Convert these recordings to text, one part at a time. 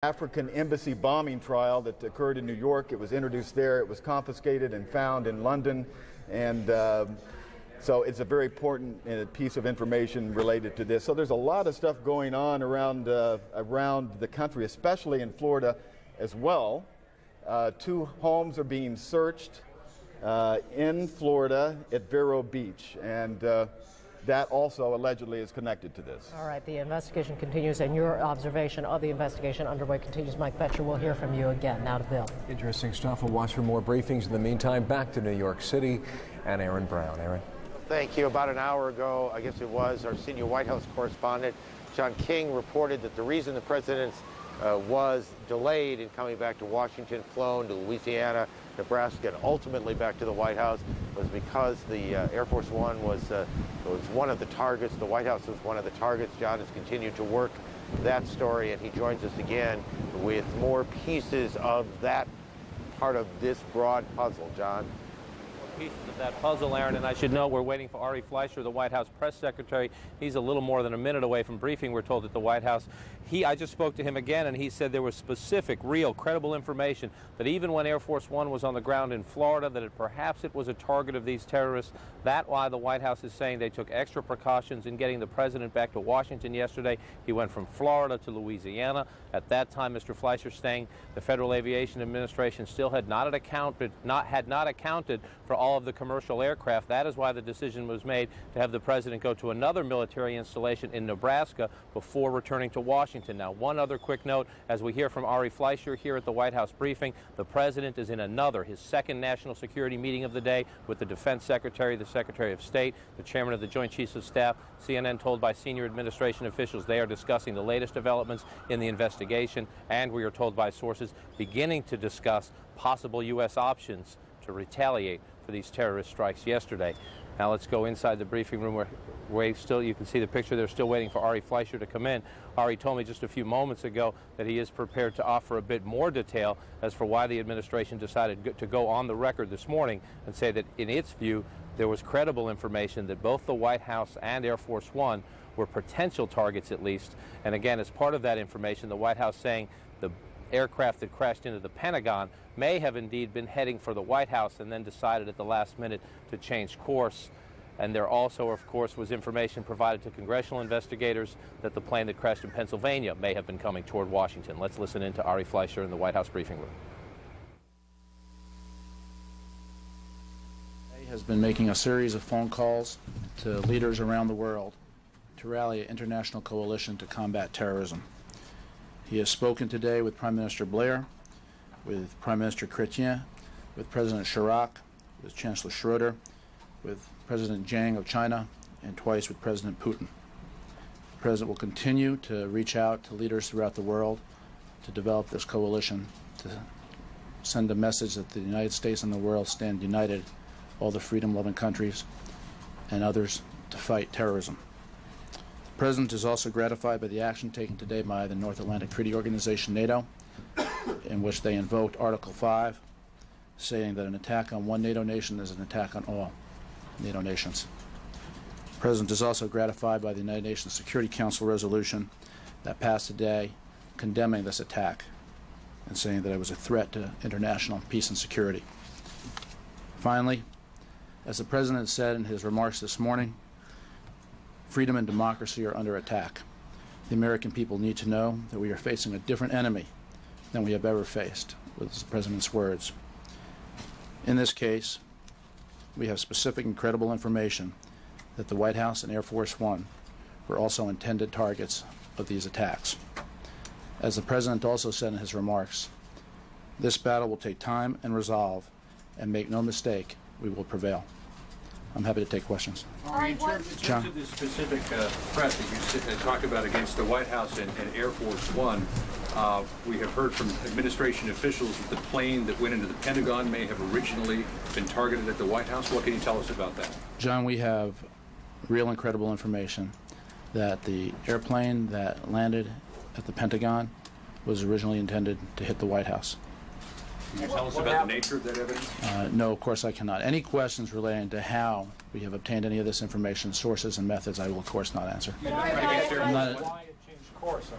African embassy bombing trial that occurred in New York. It was introduced there. It was confiscated and found in London. And so it's a very important piece of information related to this. So there's a lot of stuff going on around the country, especially in Florida as well. 2 homes are being searched in Florida at Vero Beach. And that also allegedly is connected to this. All right, the investigation continues, and your observation of the investigation underway continues. Mike Fetcher, we'll hear from you again. Now to Bill. Interesting stuff. We'll watch for more briefings. In the meantime, back to New York City and Aaron Brown. Aaron. Thank you. About an hour ago, I guess it was, our senior White House correspondent, John King, reported that the reason the president was delayed in coming back to Washington, flown to Louisiana, Nebraska, and ultimately back to the White House was because the Air Force One was one of the targets. The White House was one of the targets. John has continued to work that story, and he joins us again with more pieces of that part of this broad puzzle. John? Pieces of that puzzle, Aaron, and I should note we're waiting for Ari Fleischer, the White House press secretary. He's a little more than a minute away from briefing, we're told, at the White House. I just spoke to him again, and he said there was specific, real, credible information that even when Air Force One was on the ground in Florida, that perhaps it was a target of these terrorists. That's why the White House is saying they took extra precautions in getting the president back to Washington yesterday. He went from Florida to Louisiana. At that time, Mr. Fleischer saying the Federal Aviation Administration still had not accounted for all of the commercial aircraft. That is why the decision was made to have the president go to another military installation in Nebraska before returning to Washington. Now, one other quick note, as we hear from Ari Fleischer here at the White House briefing, the president is in his second national security meeting of the day with the Defense Secretary, the Secretary of State, the Chairman of the Joint Chiefs of Staff. CNN told by senior administration officials they are discussing the latest developments in the investigation, and we are told by sources beginning to discuss possible U.S. options to retaliate for these terrorist strikes yesterday. Now let's go inside the briefing room where you can see the picture. They're still waiting for Ari Fleischer to come in. Ari told me just a few moments ago that he is prepared to offer a bit more detail as for why the administration decided to go on the record this morning and say that in its view there was credible information that both the White House and Air Force One were potential targets at least. And again, as part of that information, the White House saying the aircraft that crashed into the Pentagon may have indeed been heading for the White House and then decided at the last minute to change course. And there also, of course, was information provided to congressional investigators that the plane that crashed in Pennsylvania may have been coming toward Washington. Let's listen in to Ari Fleischer in the White House briefing room. He has been making a series of phone calls to leaders around the world to rally an international coalition to combat terrorism. He has spoken today with Prime Minister Blair, with Prime Minister Chrétien, with President Chirac, with Chancellor Schroeder, with President Jiang of China, and twice with President Putin. The President will continue to reach out to leaders throughout the world to develop this coalition, to send a message that the United States and the world stand united, all the freedom-loving countries and others, to fight terrorism. The President is also gratified by the action taken today by the North Atlantic Treaty Organization, NATO, in which they invoked Article 5, saying that an attack on one NATO nation is an attack on all NATO nations. The President is also gratified by the United Nations Security Council resolution that passed today condemning this attack and saying that it was a threat to international peace and security. Finally, as the President said in his remarks this morning, freedom and democracy are under attack. The American people need to know that we are facing a different enemy than we have ever faced, with the President's words. In this case, we have specific and credible information that the White House and Air Force One were also intended targets of these attacks. As the President also said in his remarks, this battle will take time and resolve, and make no mistake, we will prevail. I'm happy to take questions. In terms of the specific threat that you talk about against the White House and Air Force One, we have heard from administration officials that the plane that went into the Pentagon may have originally been targeted at the White House. What can you tell us about that? John, we have real and credible information that the airplane that landed at the Pentagon was originally intended to hit the White House. Can you tell us about the nature of that evidence? No, of course I cannot. Any questions relating to how we have obtained any of this information, sources and methods, I will of course not answer. Why it changed course?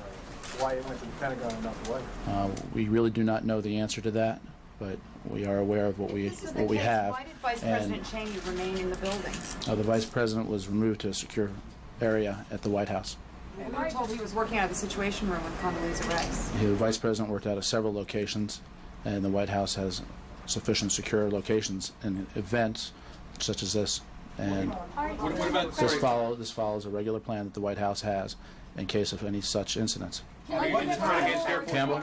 why it went to the Pentagon and not the White House? We really do not know the answer to that, but we are aware of what we have. Why did Vice President Cheney remain in the building? The Vice President was removed to a secure area at the White House. We were told he was working out of the Situation Room with Condoleezza Rice. The Vice President worked out of several locations, and the White House has sufficient secure locations in events such as this. And this follows a regular plan that the White House has in case of any such incidents. Campbell?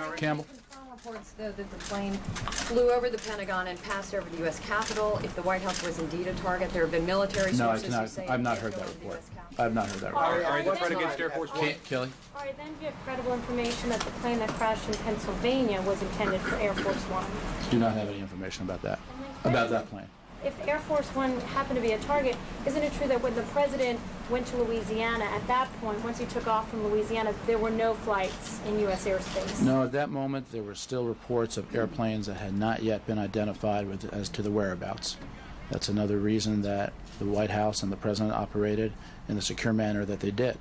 Reports, though, that the plane flew over the Pentagon and passed over the U.S. Capitol. If the White House was indeed a target, there have been military sources who say... I've not heard that report. I've not heard that report. All right, the threat against Air Force One. Kelly? All right, then you have credible information that the plane that crashed in Pennsylvania was intended for Air Force One. Do not have any information about that, about that plane. If Air Force One happened to be a target, isn't it true that when the president went to Louisiana, at that point, once he took off from Louisiana, there were no flights in U.S. airspace? No, at that moment, there were still reports of airplanes that had not yet been identified as to the whereabouts. That's another reason that the White House and the president operated in the secure manner that they did.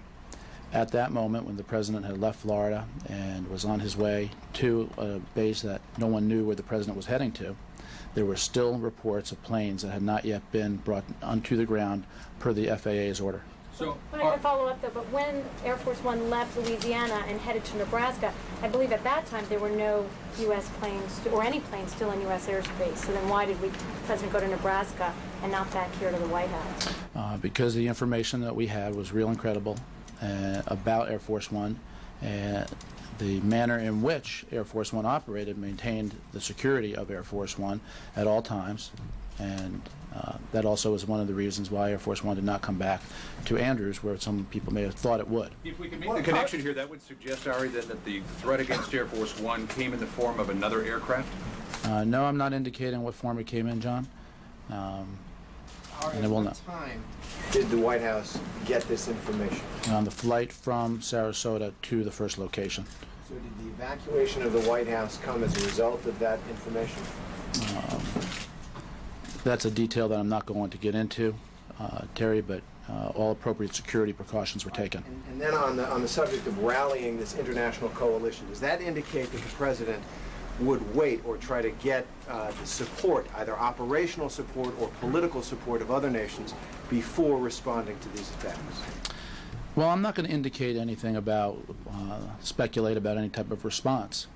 At that moment, when the president had left Florida and was on his way to a base that no one knew where the president was heading to, there were still reports of planes that had not yet been brought onto the ground per the FAA's order. So, but I can follow up though, but when Air Force One left Louisiana and headed to Nebraska, I believe at that time there were no U.S. planes, or any planes still in U.S. airspace. So then why did the president go to Nebraska and not back here to the White House? Because the information that we had was real and credible about Air Force One, and the manner in which Air Force One operated maintained the security of Air Force One at all times, and that also is one of the reasons why Air Force One did not come back to Andrews, where some people may have thought it would. If we can make the connection here, that would suggest, Ari, then that the threat against Air Force One came in the form of another aircraft? No, I'm not indicating what form it came in, John. And it will not. Time did the White House get this information? On the flight from Sarasota to the first location. So did the evacuation of the White House come as a result of that information? That's a detail that I'm not going to get into, Terry, but all appropriate security precautions were taken. And then on the subject of rallying this international coalition, does that indicate that the president would wait or try to get the support, either operational support or political support of other nations before responding to these attacks? Well, I'm not going to indicate anything about, speculate about any type of response.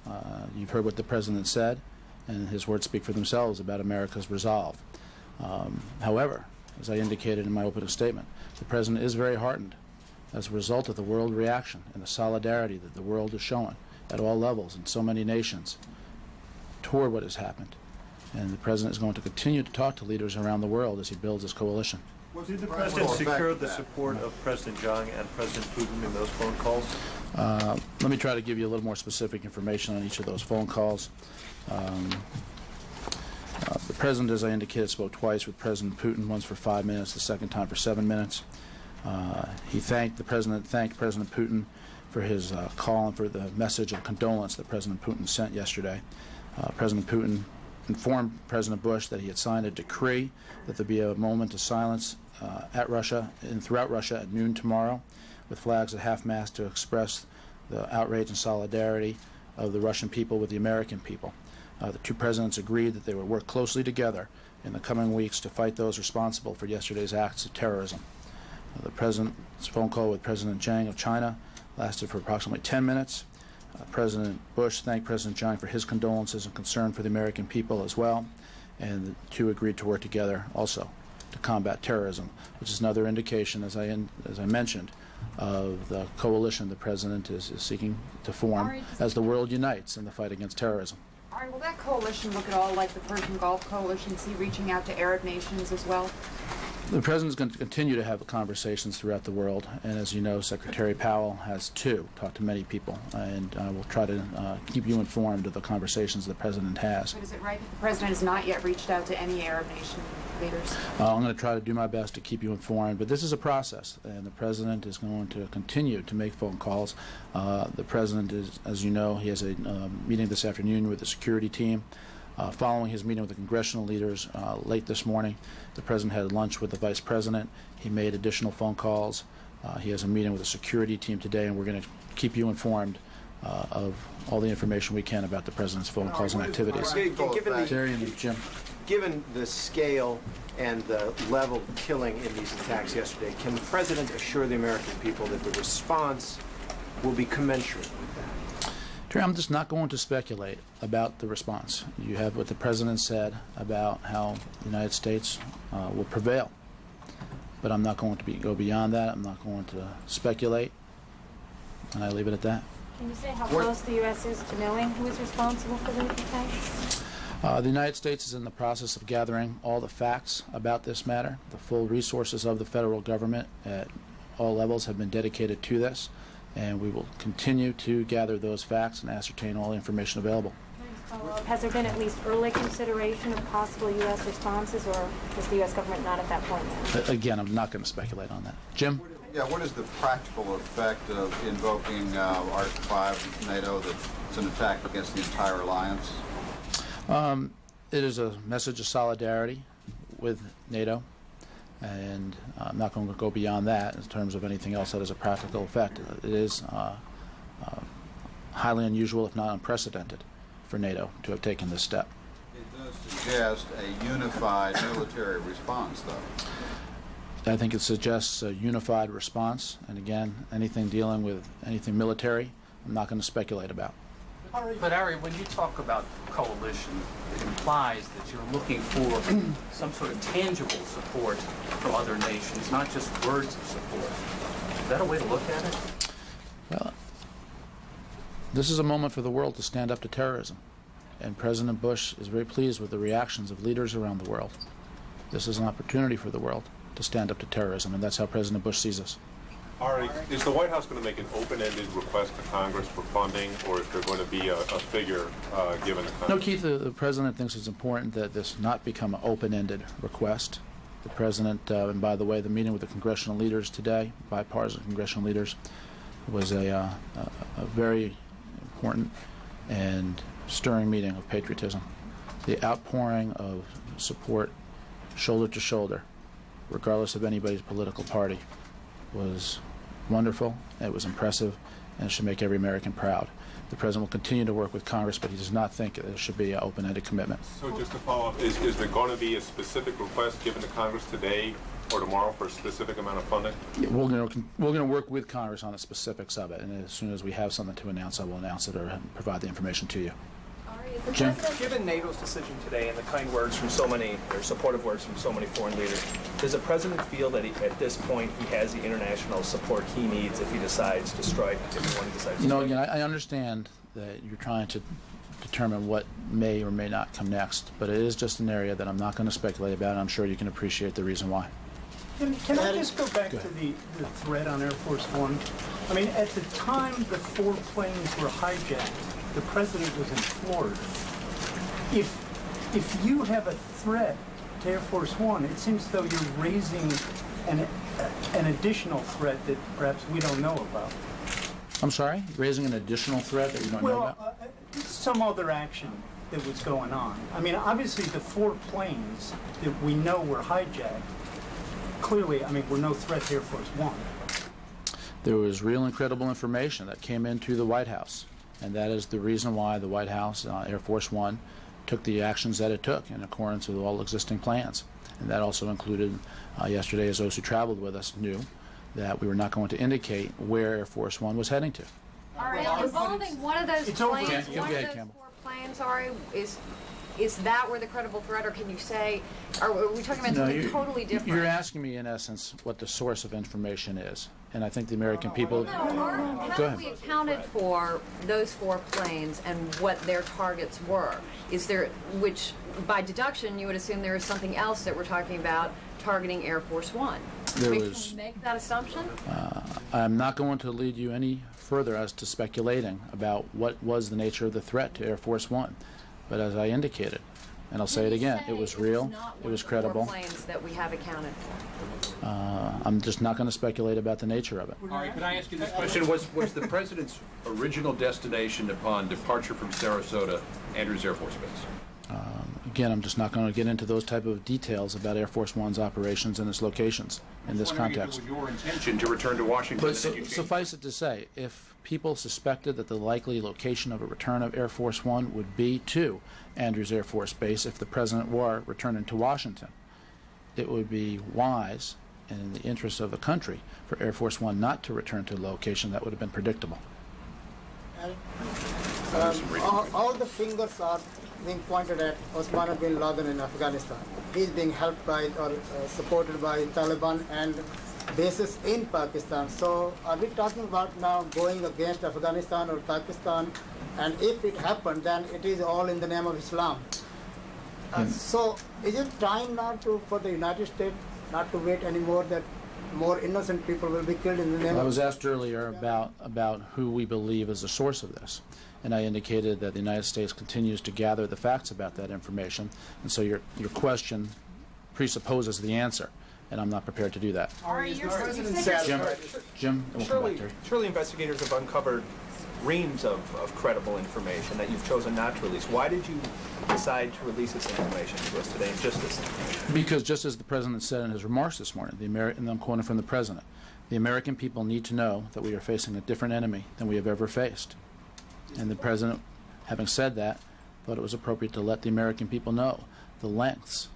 You've heard what the president said, and his words speak for themselves about America's resolve. However, as I indicated in my opening statement, the president is very heartened as a result of the world reaction and the solidarity that the world is showing at all levels in so many nations toward what has happened. And the president is going to continue to talk to leaders around the world as he builds his coalition. Did the president secure the support of President Chung and President Putin in those phone calls? Let me try to give you a little more specific information on each of those phone calls. The president, as I indicated, spoke twice with President Putin, once for 5 minutes, the second time for 7 minutes. The president thanked President Putin for his call and for the message of condolence that President Putin sent yesterday. President Putin informed President Bush that he had signed a decree that there be a moment of silence at Russia and throughout Russia at noon tomorrow, with flags at half-mast to express the outrage and solidarity of the Russian people with the American people. The two presidents agreed that they would work closely together in the coming weeks to fight those responsible for yesterday's acts of terrorism. The president's phone call with President Chiang of China lasted for approximately 10 minutes. President Bush thanked President Chiang for his condolences and concern for the American people as well, and the two agreed to work together also to combat terrorism, which is another indication, as I mentioned, of the coalition the president is seeking to form as the world unites in the fight against terrorism. All right, will that coalition look at all like the Persian Gulf Coalition, see reaching out to Arab nations as well? The president is going to continue to have conversations throughout the world, and as you know, Secretary Powell has too, talked to many people, and I will try to keep you informed of the conversations the president has. But is it right that the president has not yet reached out to any Arab nation leaders? I'm going to try to do my best to keep you informed, but this is a process, and the president is going to continue to make phone calls. The president is, as you know, he has a meeting this afternoon with the security team. Following his meeting with the congressional leaders late this morning, the president had lunch with the vice president. He made additional phone calls. He has a meeting with the security team today, and we're going to keep you informed of all the information we can about the president's phone calls and activities. Terry and Jim. Given the scale and the level of killing in these attacks yesterday, can the president assure the American people that the response will be commensurate with that? Terry, I'm just not going to speculate about the response. You have what the president said about how the United States will prevail. But I'm not going to go beyond that. I'm not going to speculate. And I leave it at that. Can you say how close the U.S. is to knowing who is responsible for the attacks? The United States is in the process of gathering all the facts about this matter. The full resources of the federal government at all levels have been dedicated to this, and we will continue to gather those facts and ascertain all the information available. Has there been at least early consideration of possible U.S. responses, or is the U.S. government not at that point yet? Again, I'm not going to speculate on that. Jim? Yeah, what is the practical effect of invoking Article 5 of NATO that it's an attack against the entire alliance? It is a message of solidarity with NATO, and I'm not going to go beyond that in terms of anything else that has a practical effect. It is highly unusual, if not unprecedented, for NATO to have taken this step. It does suggest a unified military response, though. I think it suggests a unified response, and again, anything dealing with anything military, I'm not going to speculate about. But Ari, when you talk about coalition, it implies that you're looking for some sort of tangible support from other nations, not just words of support. Is that a way to look at it? Well, this is a moment for the world to stand up to terrorism, and President Bush is very pleased with the reactions of leaders around the world. This is an opportunity for the world to stand up to terrorism, and that's how President Bush sees us. Ari, is the White House going to make an open-ended request to Congress for funding, or is there going to be a figure given to Congress? No, Keith, the President thinks it's important that this not become an open-ended request. The President, and by the way, the meeting with the congressional leaders today, bipartisan congressional leaders, was a very important and stirring meeting of patriotism. The outpouring of support, shoulder to shoulder, regardless of anybody's political party, was wonderful, it was impressive, and it should make every American proud. The President will continue to work with Congress, but he does not think there should be an open-ended commitment. So just to follow up, is there going to be a specific request given to Congress today or tomorrow for a specific amount of funding? Yeah, we're going to work with Congress on the specifics of it, and as soon as we have something to announce, I will announce it or provide the information to you. Jim? Given NATO's decision today and the kind words from so many, or supportive words from so many foreign leaders, does the President feel that at this point he has the international support he needs if he decides to strike, if he decides to strike? Again, I understand that you're trying to determine what may or may not come next, but it is just an area that I'm not going to speculate about, and I'm sure you can appreciate the reason why. Can I just go back to the threat on Air Force One? I mean, at the time the 4 planes were hijacked, the President was in Florida. If you have a threat to Air Force One, it seems as though you're raising an additional threat that perhaps we don't know about. I'm sorry? Raising an additional threat that you don't know about? Some other action that was going on. I mean, obviously the 4 planes that we know were hijacked, clearly, I mean, were no threat to Air Force One. There was real and credible information that came into the White House, and that is the reason why the White House, Air Force One, took the actions that it took in accordance with all existing plans. And that also included, yesterday, as those who traveled with us knew, that we were not going to indicate where Air Force One was heading to. All right, involving one of those planes, one of those 4 planes, Ari, is that where the credible threat, or can you say, are we talking about something totally different? You're asking me, in essence, what the source of information is. And I think the American people... No, how have we accounted for those 4 planes and what their targets were? Is there, which by deduction you would assume there is something else that we're talking about targeting Air Force One. Can you make that assumption? I'm not going to lead you any further as to speculating about what was the nature of the threat to Air Force One. But as I indicated, and I'll say it again, it was real, it was credible. Planes that we have accounted for. I'm just not going to speculate about the nature of it. All right, can I ask you this question? Was the President's original destination upon departure from Sarasota Andrews Air Force Base? Again, I'm just not going to get into those type of details about Air Force One's operations and its locations in this context. It was your intention to return to Washington. But suffice it to say, if people suspected that the likely location of a return of Air Force One would be to Andrews Air Force Base if the President were returning to Washington, it would be wise and in the interest of the country for Air Force One not to return to a location that would have been predictable. All the fingers are being pointed at Osama bin Laden in Afghanistan. He's being helped by or supported by Taliban and bases in Pakistan. So are we talking about now going against Afghanistan or Pakistan? And if it happened, then it is all in the name of Islam. So is it time now for the United States not to wait anymore that more innocent people will be killed in the name of... I was asked earlier about who we believe is the source of this, and I indicated that the United States continues to gather the facts about that information, and so your question presupposes the answer, and I'm not prepared to do that. Jim, Surely investigators have uncovered reams of credible information that you've chosen not to release. Why did you decide to release this information to us today, and just this information? Because just as the President said in his remarks this morning, and I'm quoting from the President, the American people need to know that we are facing a different enemy than we have ever faced. And the President, having said that, thought it was appropriate to let the American people know the lengths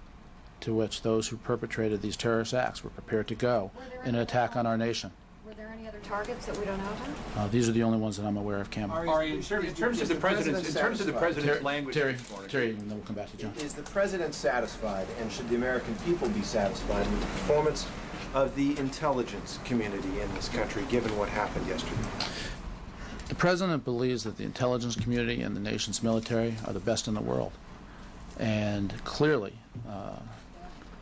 to which those who perpetrated these terrorist acts were prepared to go in an attack on our nation. Were there any other targets that we don't know about? These are the only ones that I'm aware of, Campbell. In terms of the President's language... Terry, and then we'll come back to John. Is the President satisfied, and should the American people be satisfied with the performance of the intelligence community in this country, given what happened yesterday? The President believes that the intelligence community and the nation's military are the best in the world. And clearly,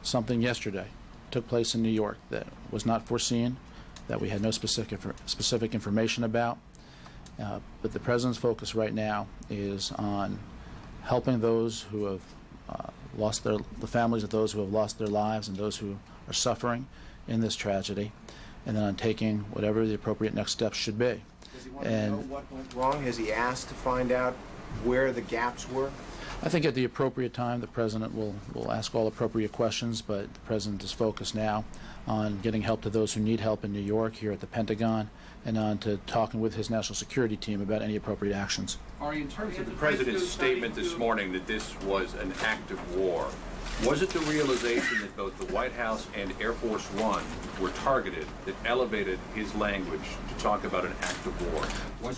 something yesterday took place in New York that was not foreseen, that we had no specific information about. But the President's focus right now is on helping those who have the families of those who have lost their lives and those who are suffering in this tragedy, and then on taking whatever the appropriate next steps should be. Does he want to know what went wrong? Has he asked to find out where the gaps were? I think at the appropriate time the President will ask all appropriate questions, but the President is focused now on getting help to those who need help in New York, here at the Pentagon, and on to talking with his national security team about any appropriate actions. Ari, in terms of the President's statement this morning that this was an act of war, was it the realization that both the White House and Air Force One were targeted that elevated his language to talk about an act of war?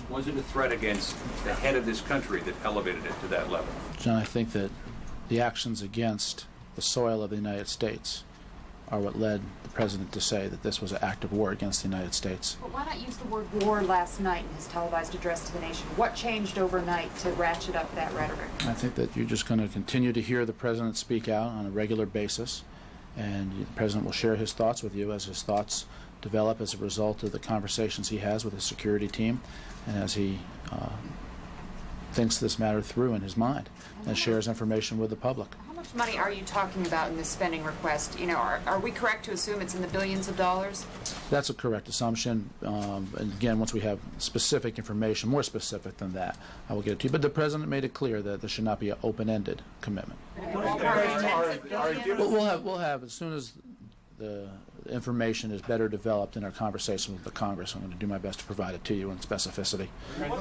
Was it a threat against the head of this country that elevated it to that level? John, I think that the actions against the soil of the United States are what led the President to say that this was an act of war against the United States. But why not use the word war last night in his televised address to the nation? What changed overnight to ratchet up that rhetoric? I think that you're just going to continue to hear the President speak out on a regular basis, and the President will share his thoughts with you as his thoughts develop as a result of the conversations he has with his security team, and as he thinks this matter through in his mind and shares information with the public. How much money are you talking about in this spending request? You know, are we correct to assume it's in the billions of dollars? That's a correct assumption. And again, once we have specific information, more specific than that, I will get it to you. But the President made it clear that there should not be an open-ended commitment. We'll have as soon as the information is better developed in our conversation with the Congress. I'm going to do my best to provide it to you in specificity.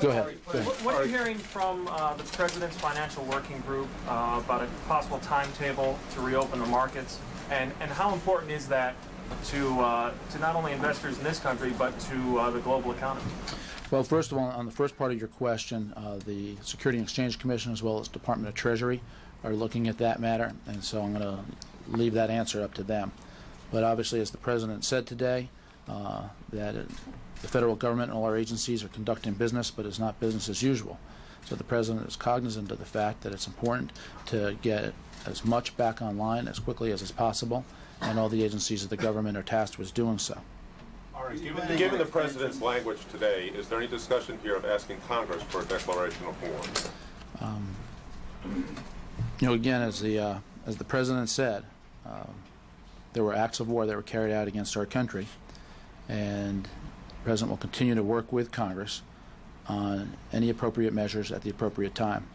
Go ahead. What are you hearing from the President's financial working group about a possible timetable to reopen the markets, and how important is that to not only investors in this country but to the global economy? Well, first of all, on the first part of your question, the Security and Exchange Commission as well as Department of Treasury are looking at that matter, and so I'm going to leave that answer up to them. But obviously, as the President said today, that the federal government and all our agencies are conducting business, but it's not business as usual. So the President is cognizant of the fact that it's important to get as much back online as quickly as is possible, and all the agencies of the government are tasked with doing so. Given the President's language today, is there any discussion here of asking Congress for a declaration of war? You know, again, as the President said, there were acts of war that were carried out against our country, and the President will continue to work with Congress on any appropriate measures at the appropriate time.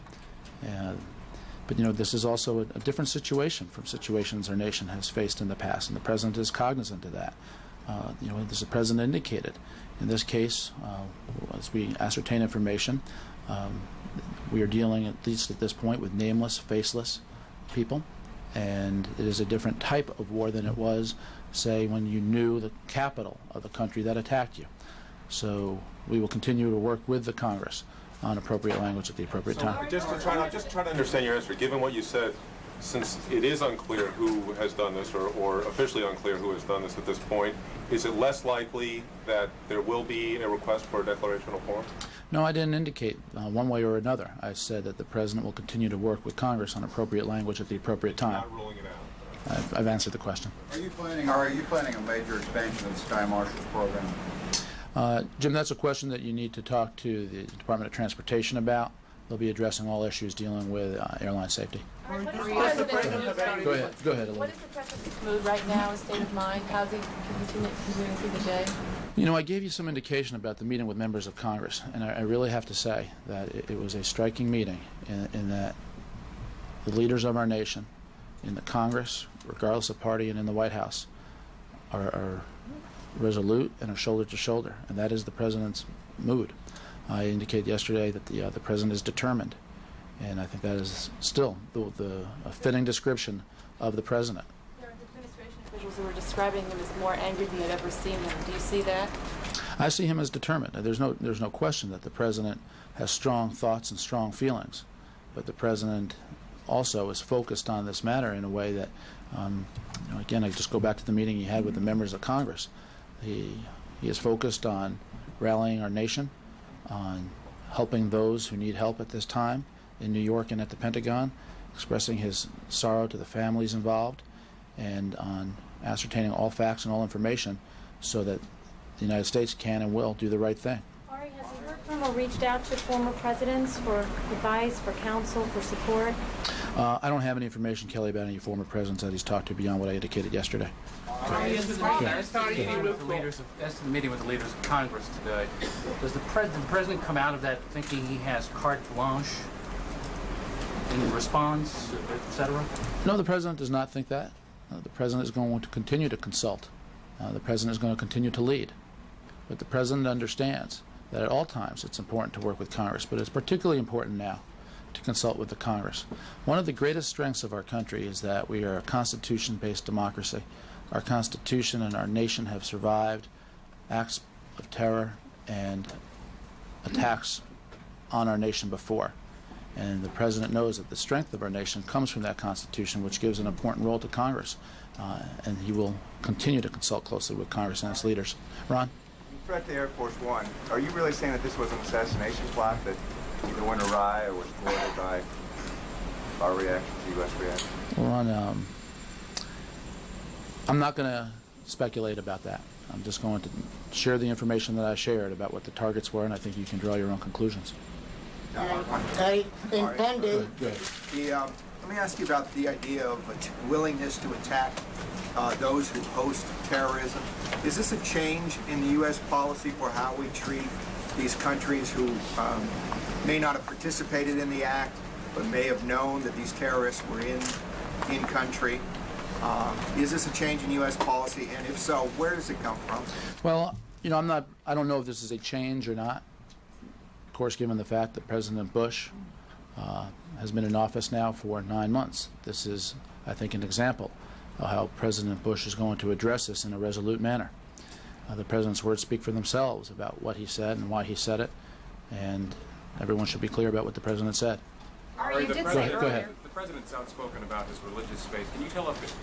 But this is also a different situation from situations our nation has faced in the past, and the president is cognizant of that. As the president indicated, in this case, as we ascertain information, we are dealing, at least at this point, with nameless, faceless people, and it is a different type of war than it was, say, when you knew the capital of the country that attacked you. So we will continue to work with the Congress on appropriate language at the appropriate time. Just try to understand your answer. Given what you said, since it is unclear who has done this, or officially unclear who has done this at this point, is it less likely that there will be a request for a declaration of war? No, I didn't indicate one way or another. I said that the president will continue to work with Congress on appropriate language at the appropriate time. Not ruling it out. I've answered the question. Are you planning a major expansion of the Sky Marshals program? Jim, that's a question that you need to talk to the Department of Transportation about. They'll be addressing all issues dealing with airline safety. Go ahead, Elizabeth. What is the president's mood right now, his state of mind? How's he continuing through the day? I gave you some indication about the meeting with members of Congress, and I really have to say that it was a striking meeting in that the leaders of our nation, in the Congress, regardless of party, and in the White House, are resolute and are shoulder to shoulder, and that is the president's mood. I indicated yesterday that the president is determined, and I think that is still a fitting description of the president. There are administration officials who are describing him as more angry than they've ever seen him. Do you see that? I see him as determined. There's no question that the president has strong thoughts and strong feelings, but the president also is focused on this matter in a way that, again, I just go back to the meeting he had with the members of Congress. He is focused on rallying our nation, on helping those who need help at this time in New York and at the Pentagon, expressing his sorrow to the families involved, and on ascertaining all facts and all information so that the United States can and will do the right thing. Ari, has he heard from or reached out to former presidents for advice, for counsel, for support? I don't have any information, Kelly, about any former presidents that he's talked to beyond what I indicated yesterday. As to the meeting with the leaders of Congress today, does the president come out of that thinking he has carte blanche in response, etc.? No, the president does not think that. The president is going to continue to consult. The president is going to continue to lead. But the president understands that at all times it's important to work with Congress, but it's particularly important now to consult with the Congress. One of the greatest strengths of our country is that we are a constitution-based democracy. Our Constitution and our nation have survived acts of terror and attacks on our nation before. And the president knows that the strength of our nation comes from that Constitution, which gives an important role to Congress. And he will continue to consult closely with Congress and its leaders. Ron? Threat to Air Force One, are you really saying that this was an assassination plot that either went awry or was thwarted by our reaction to U.S. reaction? Well, Ron, I'm not going to speculate about that. I'm just going to share the information that I shared about what the targets were, and I think you can draw your own conclusions. In 10 days. Let me ask you about the idea of a willingness to attack those who host terrorism. Is this a change in the U.S. policy for how we treat these countries who may not have participated in the act, but may have known that these terrorists were in country? Is this a change in U.S. policy, and if so, where does it come from? Well, I don't know if this is a change or not. Of course, given the fact that President Bush has been in office now for 9 months, this is, I think, an example of how President Bush is going to address this in a resolute manner. The president's words speak for themselves about what he said and why he said it, and everyone should be clear about what the president said. Ari, Go ahead. The president's outspoken about his religious faith. Can you tell us if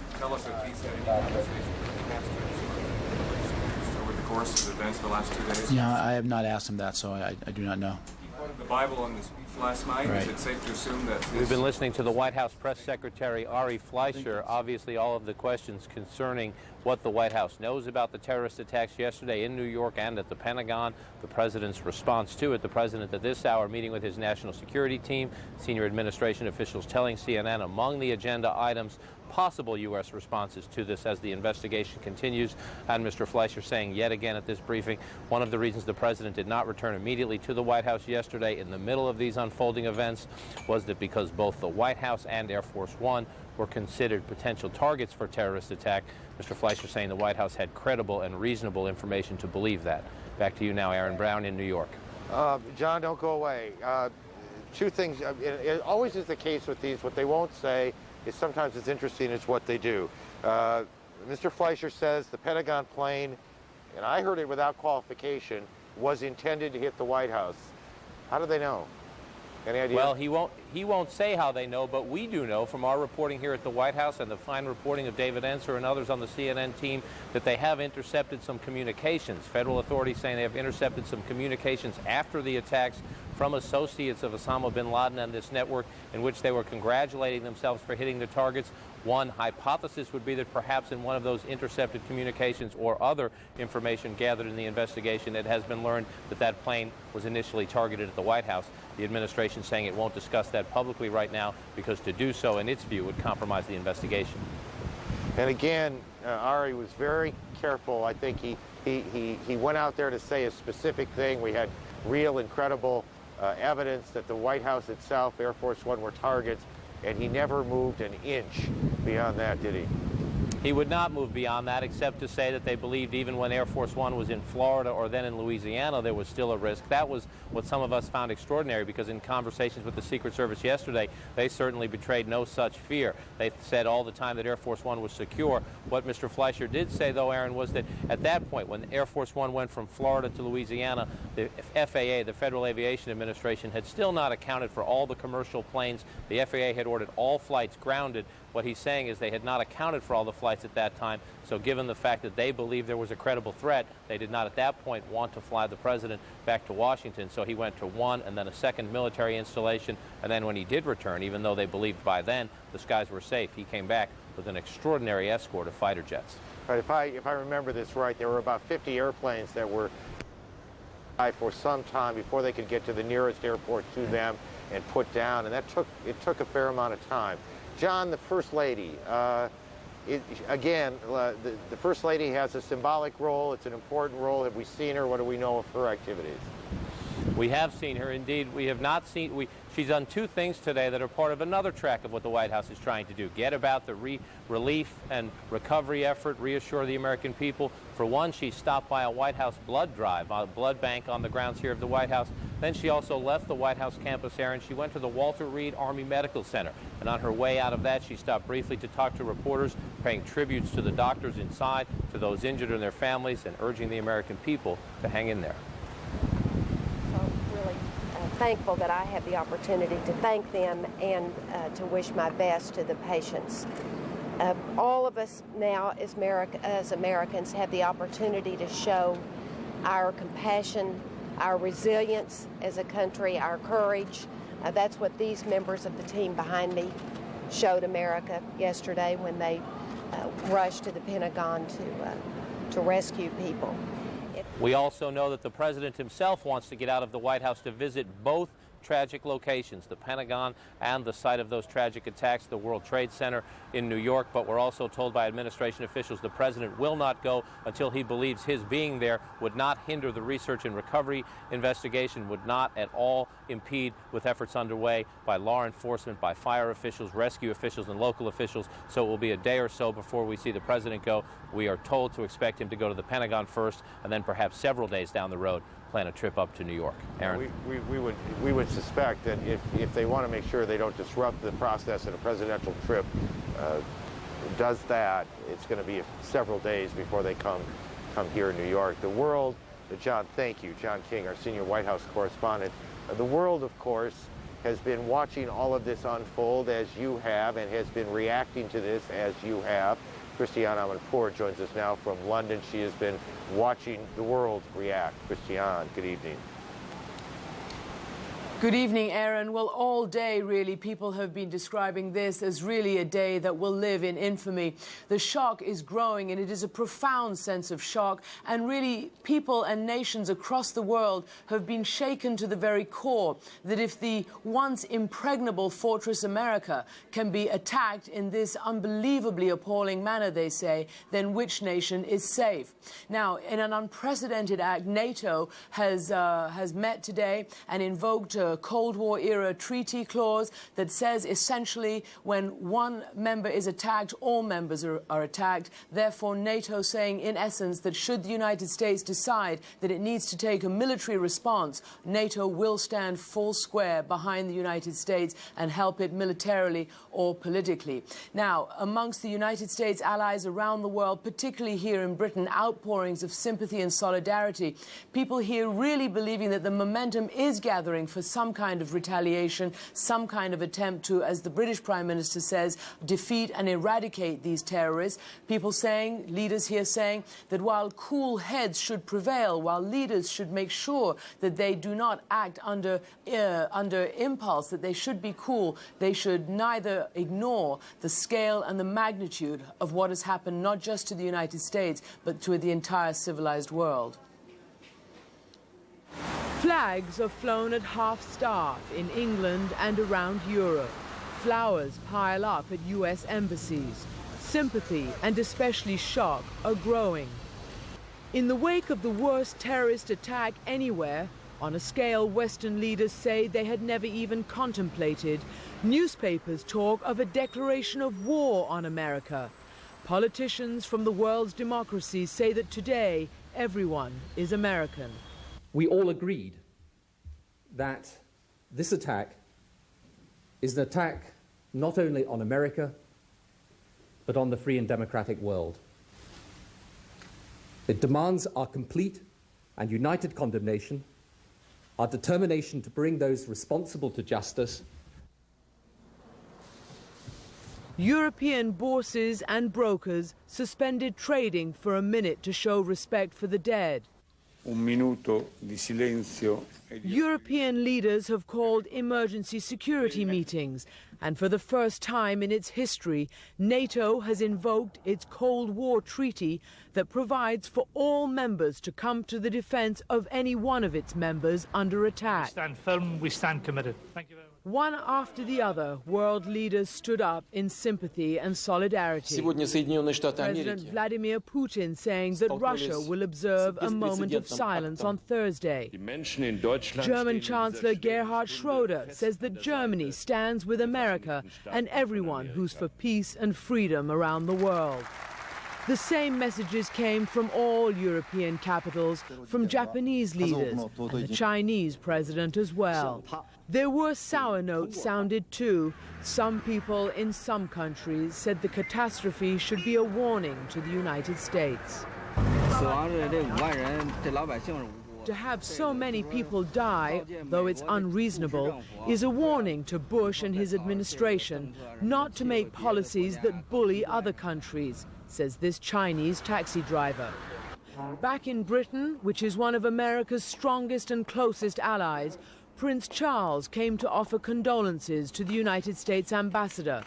he's had any conversations with the pastors over the course of events the last 2 days? Yeah, I have not asked him that, so I do not know. He quoted the Bible in the speech last night. Right. Is it safe to assume that We've been listening to the White House Press Secretary Ari Fleischer. Obviously, all of the questions concerning what the White House knows about the terrorist attacks yesterday in New York and at the Pentagon, the president's response to it. The president at this hour meeting with his national security team, senior administration officials telling CNN among the agenda items possible U.S. responses to this as the investigation continues. And Mr. Fleischer saying yet again at this briefing, one of the reasons the president did not return immediately to the White House yesterday in the middle of these unfolding events was that because both the White House and Air Force One were considered potential targets for terrorist attack, Mr. Fleischer saying the White House had credible and reasonable information to believe that. Back to you now, Aaron Brown in New York. John, don't go away. Two things. It always is the case with these. What they won't say is sometimes it's interesting is what they do. Mr. Fleischer says the Pentagon plane, and I heard it without qualification, was intended to hit the White House. How do they know? Any idea? Well, he won't say how they know, but we do know from our reporting here at the White House and the fine reporting of David Enser and others on the CNN team that they have intercepted some communications. Federal authorities saying they have intercepted some communications after the attacks from associates of Osama bin Laden and this network in which they were congratulating themselves for hitting the targets. One hypothesis would be that perhaps in one of those intercepted communications or other information gathered in the investigation, it has been learned that that plane was initially targeted at the White House. The administration saying it won't discuss that publicly right now because to do so, in its view, would compromise the investigation. And again, Ari was very careful. I think he went out there to say a specific thing. We had real, incredible evidence that the White House itself, Air Force One, were targets, and he never moved an inch beyond that, did he? He would not move beyond that, except to say that they believed even when Air Force One was in Florida or then in Louisiana, there was still a risk. That was what some of us found extraordinary, because in conversations with the Secret Service yesterday, they certainly betrayed no such fear. They said all the time that Air Force One was secure. What Mr. Fleischer did say, though, Aaron, was that at that point, when Air Force One went from Florida to Louisiana, the FAA, the Federal Aviation Administration, had still not accounted for all the commercial planes. The FAA had ordered all flights grounded. What he's saying is they had not accounted for all the flights at that time, so given the fact that they believed there was a credible threat, they did not at that point want to fly the president back to Washington, so he went to one and then a second military installation, and then when he did return, even though they believed by then the skies were safe, he came back with an extraordinary escort of fighter jets. Right, if I remember this right, there were about 50 airplanes that were for some time before they could get to the nearest airport to them and put down, and it took a fair amount of time. John, the First Lady, the First Lady has a symbolic role. It's an important role. Have we seen her? What do we know of her activities? We have seen her, indeed. We have not seen... She's done two things today that are part of another track of what the White House is trying to do. Get about the relief and recovery effort, reassure the American people. For one, she stopped by a White House blood drive, a blood bank on the grounds here of the White House. Then she also left the White House campus, Aaron. She went to the Walter Reed Army Medical Center. And on her way out of that, she stopped briefly to talk to reporters, paying tributes to the doctors inside, to those injured and their families, and urging the American people to hang in there. Thankful that I had the opportunity to thank them and to wish my best to the patients. All of us now as Americans have the opportunity to show our compassion, our resilience as a country, our courage. That's what these members of the team behind me showed America yesterday when they rushed to the Pentagon to rescue people. We also know that the president himself wants to get out of the White House to visit both tragic locations, the Pentagon and the site of those tragic attacks, the World Trade Center in New York. But we're also told by administration officials the president will not go until he believes his being there would not hinder the research and recovery investigation, would not at all impede with efforts underway by law enforcement, by fire officials, rescue officials, and local officials. So it will be a day or so before we see the president go. We are told to expect him to go to the Pentagon first, and then perhaps several days down the road plan a trip up to New York. Aaron? We would suspect that if they want to make sure they don't disrupt the process and a presidential trip does that, it's going to be several days before they come here in New York. The world, John, thank you, John King, our senior White House correspondent. The world, of course, has been watching all of this unfold as you have and has been reacting to this as you have. Christiane Amanpour joins us now from London. She has been watching the world react. Christiane, good evening. Good evening, Aaron. Well, all day, really, people have been describing this as really a day that will live in infamy. The shock is growing, and it is a profound sense of shock. And really, people and nations across the world have been shaken to the very core that if the once impregnable fortress America can be attacked in this unbelievably appalling manner, they say, then which nation is safe? Now, in an unprecedented act, NATO has met today and invoked a Cold War era treaty clause that says essentially when one member is attacked, all members are attacked. Therefore, NATO saying in essence that should the United States decide that it needs to take a military response, NATO will stand full square behind the United States and help it militarily or politically. Now, amongst the United States allies around the world, particularly here in Britain, outpourings of sympathy and solidarity. People here really believing that the momentum is gathering for some kind of retaliation, some kind of attempt to, as the British Prime Minister says, defeat and eradicate these terrorists. People saying, leaders here saying, that while cool heads should prevail, while leaders should make sure that they do not act under impulse, that they should be cool, they should neither ignore the scale and the magnitude of what has happened not just to the United States, but to the entire civilized world. Flags are flown at half-staff in England and around Europe. Flowers pile up at U.S. embassies. Sympathy and especially shock are growing. In the wake of the worst terrorist attack anywhere, on a scale Western leaders say they had never even contemplated, newspapers talk of a declaration of war on America. Politicians from the world's democracies say that today everyone is American. We all agreed that this attack is an attack not only on America, but on the free and democratic world. It demands our complete and united condemnation, our determination to bring those responsible to justice. European bourses and brokers suspended trading for a minute to show respect for the dead. Un minuto di silenzio. European leaders have called emergency security meetings, and for the first time in its history, NATO has invoked its Cold War treaty that provides for all members to come to the defense of any one of its members under attack. We stand firm, we stand committed. Thank you very much. One after the other, world leaders stood up in sympathy and solidarity. President Vladimir Putin saying that Russia will observe a moment of silence on Thursday. German Chancellor Gerhard Schroeder says that Germany stands with America and everyone who's for peace and freedom around the world. The same messages came from all European capitals, from Japanese leaders and the Chinese president as well. There were sour notes sounded too. Some people in some countries said the catastrophe should be a warning to the United States. To have so many people die, though it's unreasonable, is a warning to Bush and his administration not to make policies that bully other countries, says this Chinese taxi driver. Back in Britain, which is one of America's strongest and closest allies, Prince Charles came to offer condolences to the United States ambassador,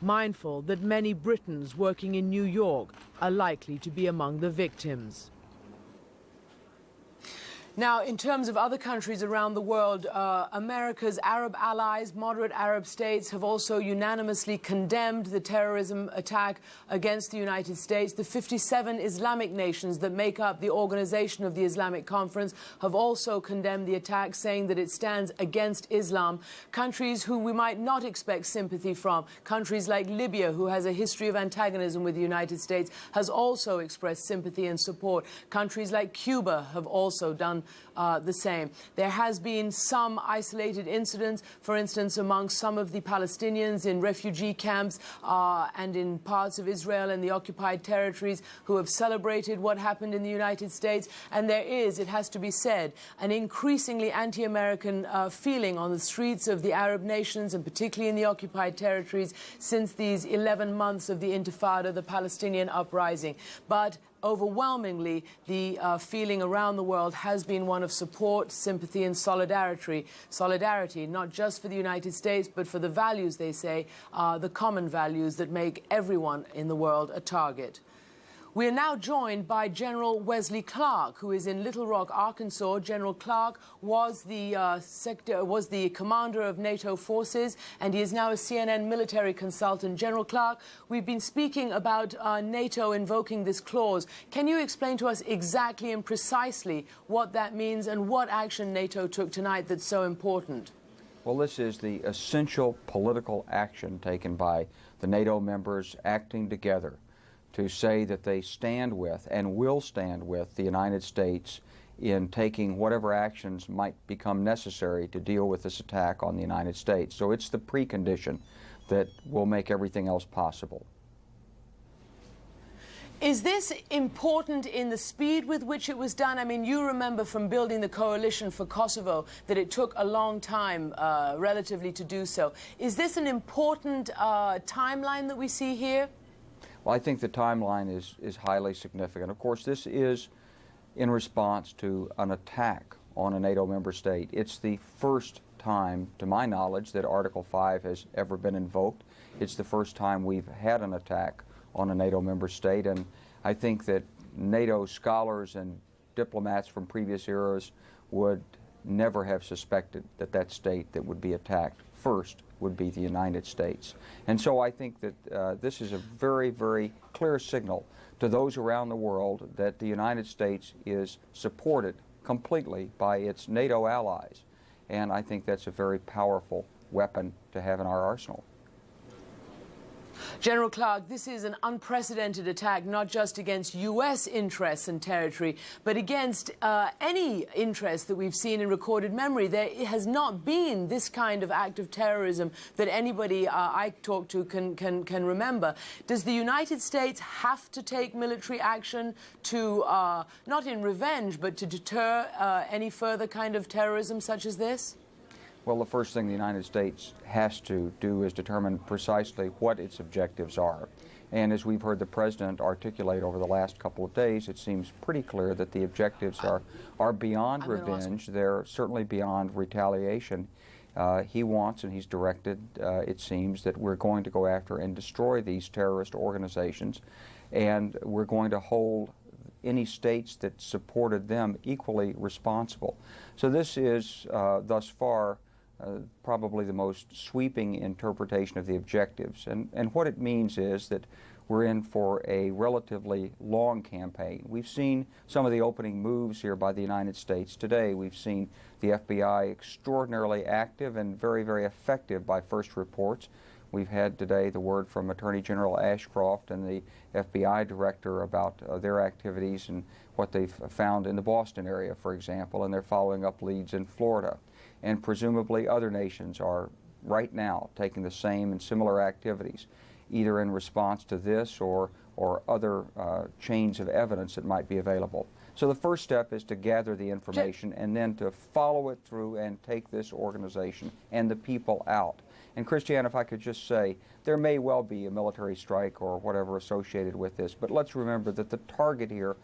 mindful that many Britons working in New York are likely to be among the victims. Now, in terms of other countries around the world, America's Arab allies, moderate Arab states, have also unanimously condemned the terrorism attack against the United States. The 57 Islamic nations that make up the Organization of the Islamic Conference have also condemned the attack, saying that it stands against Islam. Countries who we might not expect sympathy from, countries like Libya, who has a history of antagonism with the United States, has also expressed sympathy and support. Countries like Cuba have also done the same. There has been some isolated incidents, for instance, among some of the Palestinians in refugee camps and in parts of Israel and the occupied territories who have celebrated what happened in the United States. And there is, it has to be said, an increasingly anti-American feeling on the streets of the Arab nations, and particularly in the occupied territories, since these 11 months of the Intifada, the Palestinian uprising. But overwhelmingly, the feeling around the world has been one of support, sympathy and solidarity. Solidarity, not just for the United States, but for the values, they say, the common values that make everyone in the world a target. We are now joined by General Wesley Clark, who is in Little Rock, Arkansas. General Clark was the commander of NATO forces, and he is now a CNN military consultant. General Clark, we've been speaking about NATO invoking this clause. Can you explain to us exactly and precisely what that means and what action NATO took tonight that's so important? Well, this is the essential political action taken by the NATO members acting together to say that they stand with and will stand with the United States in taking whatever actions might become necessary to deal with this attack on the United States. So it's the precondition that will make everything else possible. Is this important in the speed with which it was done? I mean, you remember from building the coalition for Kosovo that it took a long time, relatively, to do so. Is this an important timeline that we see here? Well, I think the timeline is highly significant. Of course, this is in response to an attack on a NATO member state. It's the first time, to my knowledge, that Article 5 has ever been invoked. It's the first time we've had an attack on a NATO member state, and I think that NATO scholars and diplomats from previous eras would never have suspected that that state that would be attacked first would be the United States. And so I think that this is a very, very clear signal to those around the world that the United States is supported completely by its NATO allies. And I think that's a very powerful weapon to have in our arsenal. General Clark, this is an unprecedented attack, not just against U.S. interests and territory, but against any interest that we've seen in recorded memory. There has not been this kind of act of terrorism that anybody I talk to can remember. Does the United States have to take military action to, not in revenge, but to deter any further kind of terrorism such as this? Well, the first thing the United States has to do is determine precisely what its objectives are. And as we've heard the President articulate over the last couple of days, it seems pretty clear that the objectives are beyond revenge. They're certainly beyond retaliation. He wants, and he's directed, it seems, that we're going to go after and destroy these terrorist organizations, and we're going to hold any states that supported them equally responsible. So this is, thus far, probably the most sweeping interpretation of the objectives. And what it means is that we're in for a relatively long campaign. We've seen some of the opening moves here by the United States today. We've seen the FBI extraordinarily active and very, very effective by first reports. We've had today the word from Attorney General Ashcroft and the FBI director about their activities and what they've found in the Boston area, for example, and they're following up leads in Florida. And presumably other nations are right now taking the same and similar activities, either in response to this or other chains of evidence that might be available. So the first step is to gather the information and then to follow it through and take this organization and the people out. And Christiane, if I could just say, there may well be a military strike or whatever associated with this, but let's remember that the target here,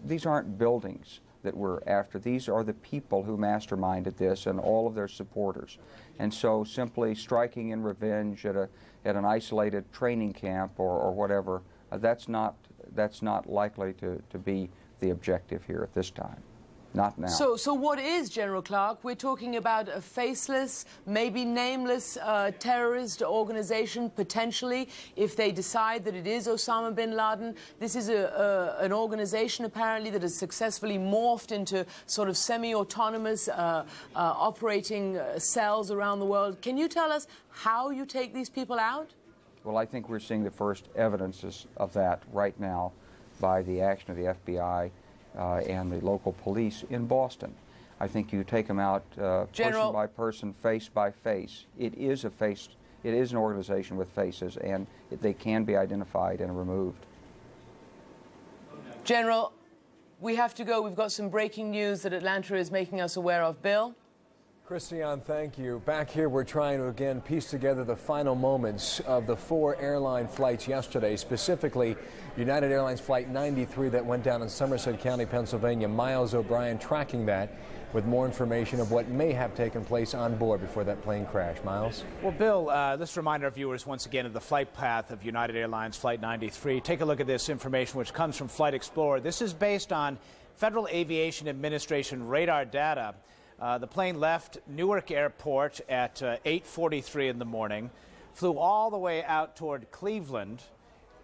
these aren't buildings that we're after. These are the people who masterminded this and all of their supporters. And so simply striking in revenge at an isolated training camp or whatever, that's not likely to be the objective here at this time. Not now. So what is, General Clark? We're talking about a faceless, maybe nameless terrorist organization, potentially, if they decide that it is Osama bin Laden. This is an organization, apparently, that has successfully morphed into sort of semi-autonomous operating cells around the world. Can you tell us how you take these people out? Well, I think we're seeing the first evidences of that right now by the action of the FBI and the local police in Boston. I think you take them out person by person, face by face. It is an organization with faces, and they can be identified and removed. General, we have to go. We've got some breaking news that Atlanta is making us aware of. Bill? Christiane, thank you. Back here, we're trying to again piece together the final moments of the 4 airline flights yesterday, specifically United Airlines Flight 93 that went down in Somerset County, Pennsylvania. Miles O'Brien tracking that with more information of what may have taken place on board before that plane crashed. Miles? Well, Bill, let's remind our viewers once again of the flight path of United Airlines Flight 93. Take a look at this information, which comes from Flight Explorer. This is based on Federal Aviation Administration radar data. The plane left Newark Airport at 8:43 in the morning, flew all the way out toward Cleveland,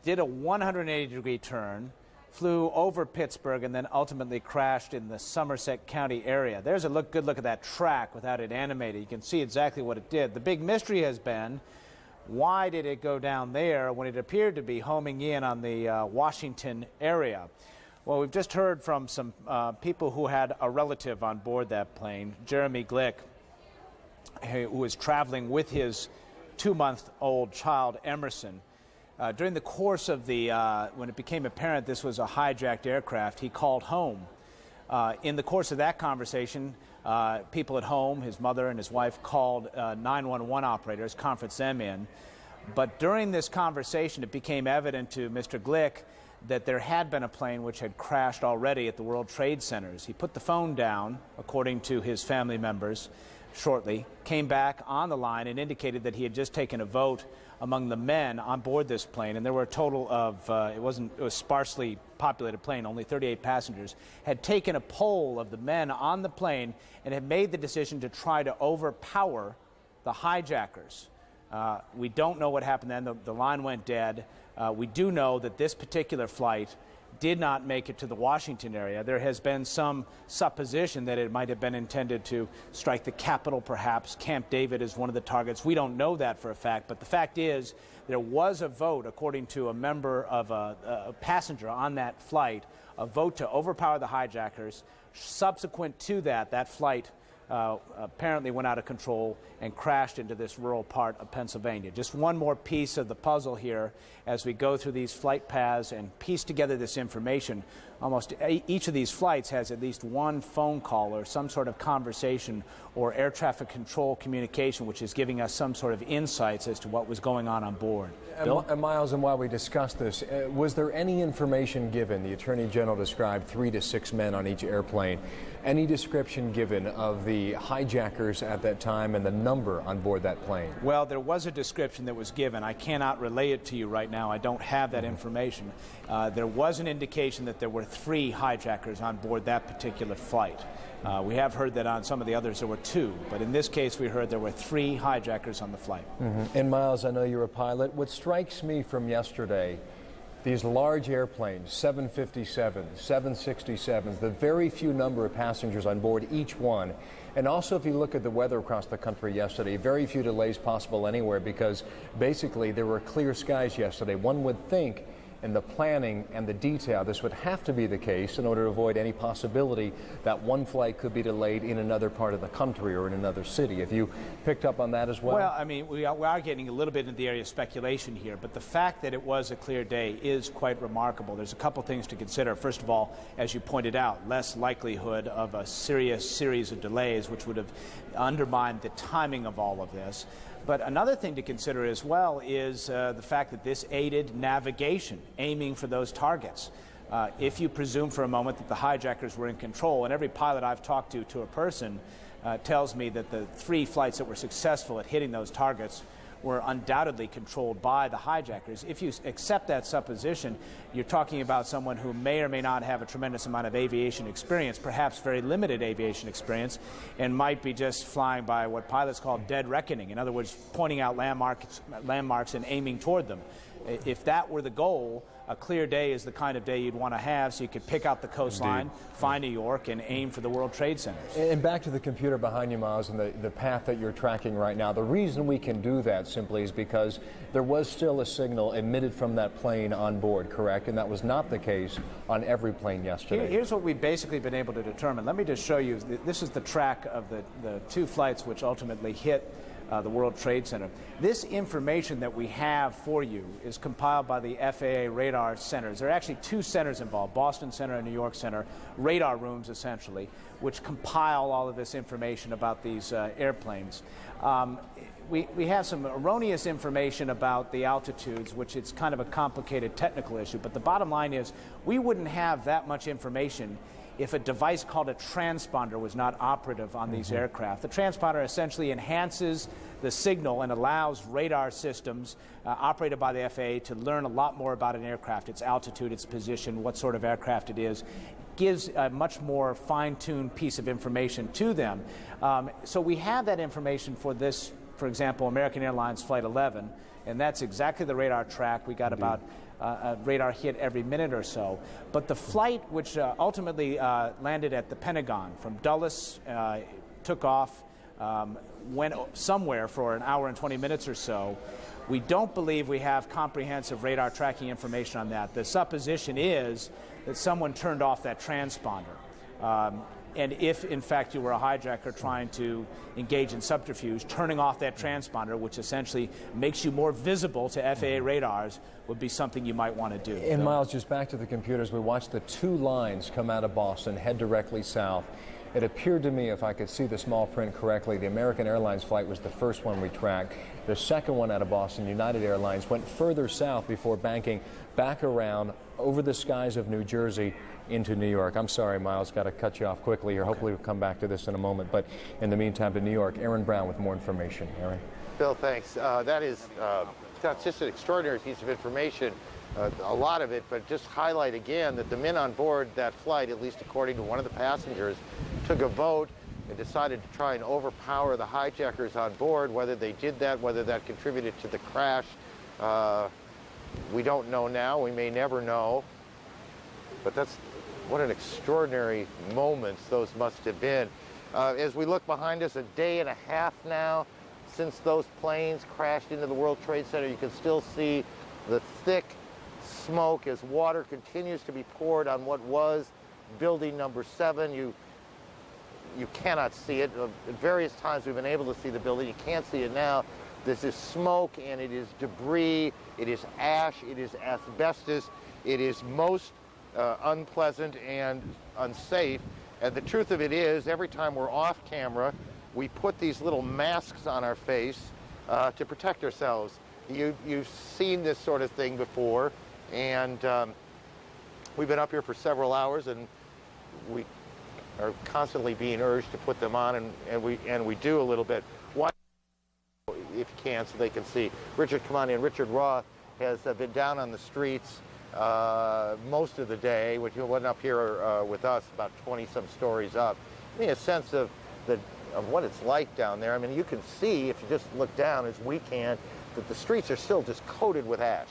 did a 180-degree turn, flew over Pittsburgh and then ultimately crashed in the Somerset County area. There's a good look at that track without it animated. You can see exactly what it did. The big mystery has been, why did it go down there when it appeared to be homing in on the Washington area? Well, we've just heard from some people who had a relative on board that plane, Jeremy Glick, who was traveling with his 2-month-old child, Emerson. During the course of when it became apparent this was a hijacked aircraft, he called home. In the course of that conversation, people at home, his mother and his wife, called 911 operators, conferenced them in. But during this conversation, it became evident to Mr. Glick that there had been a plane which had crashed already at the World Trade Centers. He put the phone down, according to his family members, shortly, came back on the line and indicated that he had just taken a vote among the men on board this plane, and there were a total of, it was a sparsely populated plane, only 38 passengers, had taken a poll of the men on the plane and had made the decision to try to overpower the hijackers. We don't know what happened then. The line went dead. We do know that this particular flight did not make it to the Washington area. There has been some supposition that it might have been intended to strike the Capitol, perhaps. Camp David is one of the targets. We don't know that for a fact, but the fact is there was a vote, according to a member of a passenger on that flight, a vote to overpower the hijackers. Subsequent to that, that flight apparently went out of control and crashed into this rural part of Pennsylvania. Just one more piece of the puzzle here as we go through these flight paths and piece together this information. Almost each of these flights has at least one phone call or some sort of conversation or air traffic control communication which is giving us some sort of insights as to what was going on board. Bill? And Miles, and while we discuss this, was there any information given? The Attorney General described 3 to 6 men on each airplane. Any description given of the hijackers at that time and the number on board that plane? Well, there was a description that was given. I cannot relay it to you right now. I don't have that information. There was an indication that there were 3 hijackers on board that particular flight. We have heard that on some of the others there were 2, but in this case we heard there were 3 hijackers on the flight. And Miles, I know you're a pilot. What strikes me from yesterday, these large airplanes, 757s, 767s, the very few number of passengers on board each one. And also, if you look at the weather across the country yesterday, very few delays possible anywhere because basically there were clear skies yesterday. One would think in the planning and the detail, this would have to be the case in order to avoid any possibility that one flight could be delayed in another part of the country or in another city. Have you picked up on that as well? Well, I mean, we are getting a little bit into the area of speculation here, but the fact that it was a clear day is quite remarkable. There's a couple things to consider. First of all, as you pointed out, less likelihood of a serious series of delays, which would have undermined the timing of all of this. But another thing to consider as well is the fact that this aided navigation, aiming for those targets. If you presume for a moment that the hijackers were in control, and every pilot I've talked to a person tells me that the 3 flights that were successful at hitting those targets were undoubtedly controlled by the hijackers. If you accept that supposition, you're talking about someone who may or may not have a tremendous amount of aviation experience, perhaps very limited aviation experience, and might be just flying by what pilots call dead reckoning. In other words, pointing out landmarks and aiming toward them. If that were the goal, a clear day is the kind of day you'd want to have so you could pick out the coastline, find New York, and aim for the World Trade Centers. And back to the computer behind you, Miles, and the path that you're tracking right now. The reason we can do that simply is because there was still a signal emitted from that plane on board, correct? And that was not the case on every plane yesterday. Here's what we've basically been able to determine. Let me just show you. This is the track of the 2 flights which ultimately hit the World Trade Center. This information that we have for you is compiled by the FAA radar centers. There are actually 2 centers involved, Boston Center and New York Center, radar rooms essentially, which compile all of this information about these airplanes. We have some erroneous information about the altitudes, which it's kind of a complicated technical issue, but the bottom line is we wouldn't have that much information if a device called a transponder was not operative on these aircraft. The transponder essentially enhances the signal and allows radar systems operated by the FAA to learn a lot more about an aircraft, its altitude, its position, what sort of aircraft it is. Gives a much more fine-tuned piece of information to them. So we have that information for this for example, American Airlines Flight 11, and that's exactly the radar track. We got about a radar hit every minute or so. But the flight, which ultimately landed at the Pentagon from Dulles, took off, went somewhere for an hour and 20 minutes or so. We don't believe we have comprehensive radar tracking information on that. The supposition is that someone turned off that transponder. And if, in fact, you were a hijacker trying to engage in subterfuge, turning off that transponder, which essentially makes you more visible to FAA radars, would be something you might want to do. And Miles, just back to the computers, we watched the two lines come out of Boston, head directly south. It appeared to me, if I could see the small print correctly, the American Airlines flight was the first one we tracked. The second one out of Boston, United Airlines, went further south before banking back around over the skies of New Jersey into New York. I'm sorry, Miles, got to cut you off quickly here. Hopefully we'll come back to this in a moment. But in the meantime, to New York, Aaron Brown with more information. Aaron? Bill, thanks. That is that's just an extraordinary piece of information, a lot of it, but just highlight again that the men on board that flight, at least according to one of the passengers, took a vote and decided to try and overpower the hijackers on board. Whether they did that, whether that contributed to the crash, we don't know now. We may never know. But that's what an extraordinary moments those must have been. As we look behind us, a day and a half now since those planes crashed into the World Trade Center, you can still see the thick smoke as water continues to be poured on what was building number 7. You cannot see it. At various times we've been able to see the building. You can't see it now. This is smoke, and it is debris, it is ash, it is asbestos. It is most unpleasant and unsafe. And the truth of it is, every time we're off camera, we put these little masks on our face to protect ourselves. You've seen this sort of thing before, and we've been up here for several hours, and we are constantly being urged to put them on, and we do a little bit. Why, if you can, so they can see. Richard Kamani and Richard Roth has been down on the streets most of the day, which went up here with us about 20-some stories up. Give me a sense of what it's like down there. I mean, you can see, if you just look down as we can, that the streets are still just coated with ash.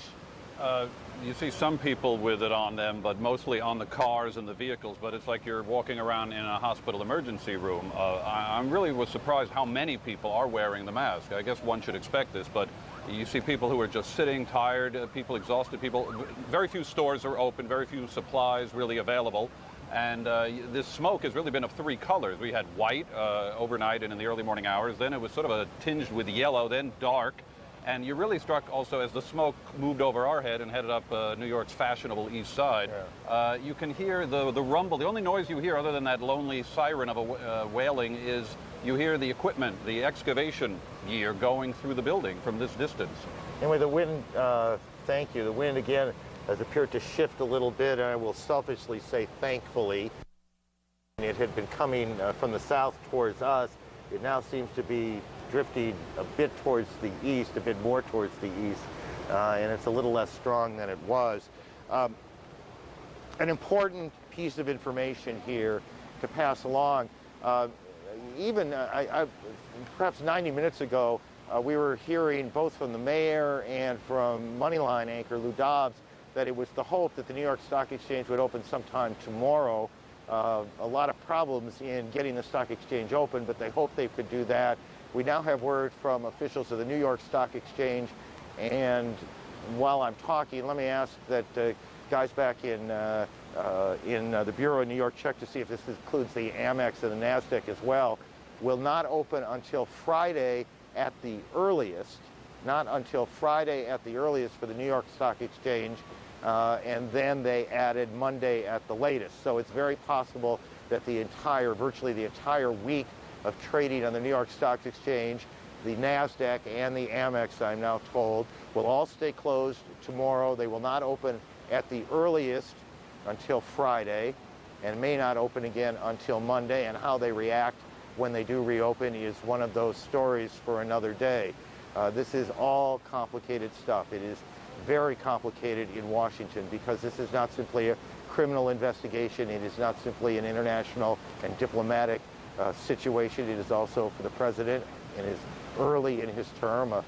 You see some people with it on them, but mostly on the cars and the vehicles, but it's like you're walking around in a hospital emergency room. I really was surprised how many people are wearing the mask. I guess one should expect this, but you see people who are just sitting, tired, people exhausted, people. Very few stores are open, very few supplies really available. And this smoke has really been of 3 colors. We had white overnight and in the early morning hours. Then it was sort of tinged with yellow, then dark. And you're really struck also as the smoke moved over our head and headed up New York's fashionable east side. Yeah. You can hear the rumble. The only noise you hear other than that lonely siren of a wailing is you hear the equipment, the excavation gear going through the building from this distance. Anyway, the wind, thank you. The wind, again, has appeared to shift a little bit, and I will selfishly say thankfully. It had been coming from the south towards us. It now seems to be drifting a bit towards the east, a bit more towards the east, and it's a little less strong than it was. An important piece of information here to pass along. Perhaps 90 minutes ago, we were hearing both from the mayor and from Moneyline anchor Lou Dobbs that it was the hope that the New York Stock Exchange would open sometime tomorrow. A lot of problems in getting the stock exchange open, but they hoped they could do that. We now have word from officials of the New York Stock Exchange, and while I'm talking, let me ask that guys back in the Bureau in New York check to see if this includes the Amex and the NASDAQ as well. Will not open until Friday at the earliest, not until Friday at the earliest for the New York Stock Exchange, and then they added Monday at the latest. So it's very possible that virtually the entire week of trading on the New York Stock Exchange, the NASDAQ and the Amex, I'm now told, will all stay closed tomorrow. They will not open at the earliest until Friday and may not open again until Monday, and how they react when they do reopen is one of those stories for another day. This is all complicated stuff. It is very complicated in Washington because this is not simply a criminal investigation. It is not simply an international and diplomatic situation. It is also for the president and his early in his term, a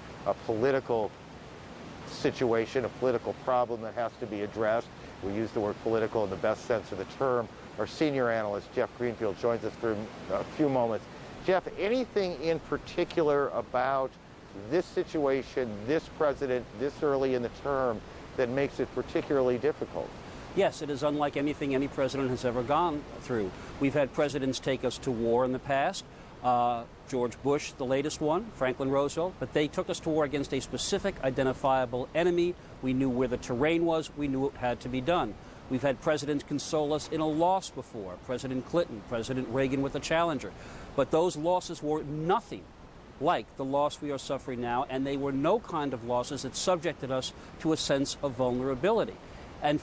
political situation, a political problem that has to be addressed. We use the word political in the best sense of the term. Our senior analyst, Jeff Greenfield, joins us for a few moments. Jeff, anything in particular about this situation, this president, this early in the term, that makes it particularly difficult? Yes, it is unlike anything any president has ever gone through. We've had presidents take us to war in the past. George Bush, the latest one, Franklin Roosevelt, but they took us to war against a specific identifiable enemy. We knew where the terrain was. We knew it had to be done. We've had presidents console us in a loss before, President Clinton, President Reagan with the Challenger. But those losses were nothing like the loss we are suffering now, and they were no kind of losses that subjected us to a sense of vulnerability. And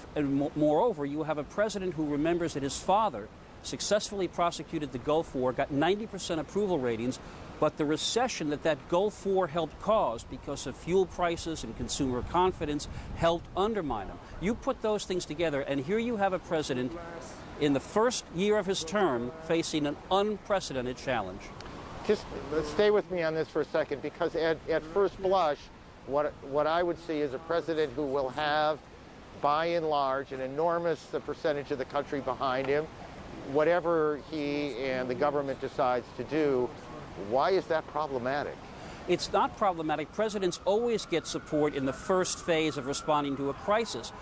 moreover, you have a president who remembers that his father successfully prosecuted the Gulf War, got 90% approval ratings, but the recession that Gulf War helped cause because of fuel prices and consumer confidence helped undermine them. You put those things together, and here you have a president in the first year of his term facing an unprecedented challenge. Just stay with me on this for a second, because at first blush, what I would see is a president who will have, by and large, an enormous percentage of the country behind him, whatever he and the government decides to do. Why is that problematic? It's not problematic. Presidents always get support in the first phase of responding to a crisis.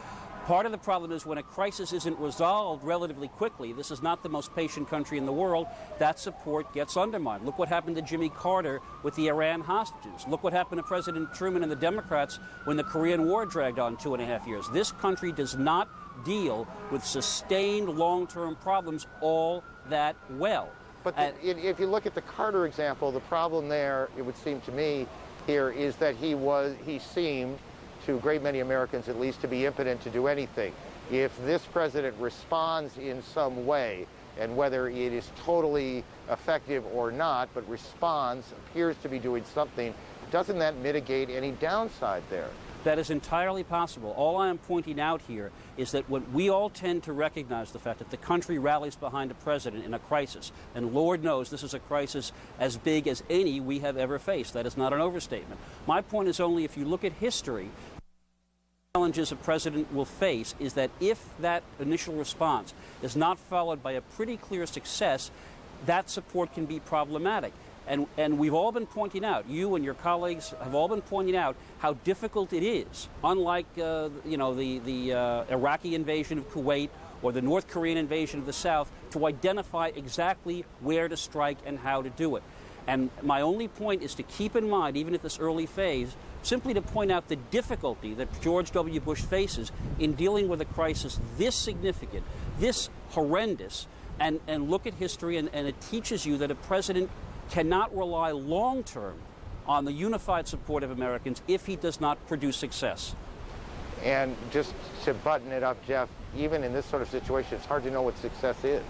Part of the problem is when a crisis isn't resolved relatively quickly, this is not the most patient country in the world, that support gets undermined. Look what happened to Jimmy Carter with the Iran hostages. Look what happened to President Truman and the Democrats when the Korean War dragged on 2.5 years. This country does not deal with sustained long-term problems all that well. But if you look at the Carter example, the problem there, it would seem to me here, is that he seemed, to a great many Americans at least, to be impotent to do anything. If this president responds in some way, and whether it is totally effective or not, but responds, appears to be doing something, doesn't that mitigate any downside there? That is entirely possible. All I am pointing out here is that when we all tend to recognize the fact that the country rallies behind a president in a crisis, and Lord knows this is a crisis as big as any we have ever faced. That is not an overstatement. My point is only, if you look at history, challenges a president will face is that if that initial response is not followed by a pretty clear success, that support can be problematic. And we've all been pointing out, you and your colleagues have all been pointing out how difficult it is, unlike the Iraqi invasion of Kuwait or the North Korean invasion of the South, to identify exactly where to strike and how to do it. And my only point is to keep in mind, even at this early phase, simply to point out the difficulty that George W. Bush faces in dealing with a crisis this significant, this horrendous, and look at history, and it teaches you that a president cannot rely long-term on the unified support of Americans if he does not produce success. And just to button it up, Jeff, even in this sort of situation, it's hard to know what success is.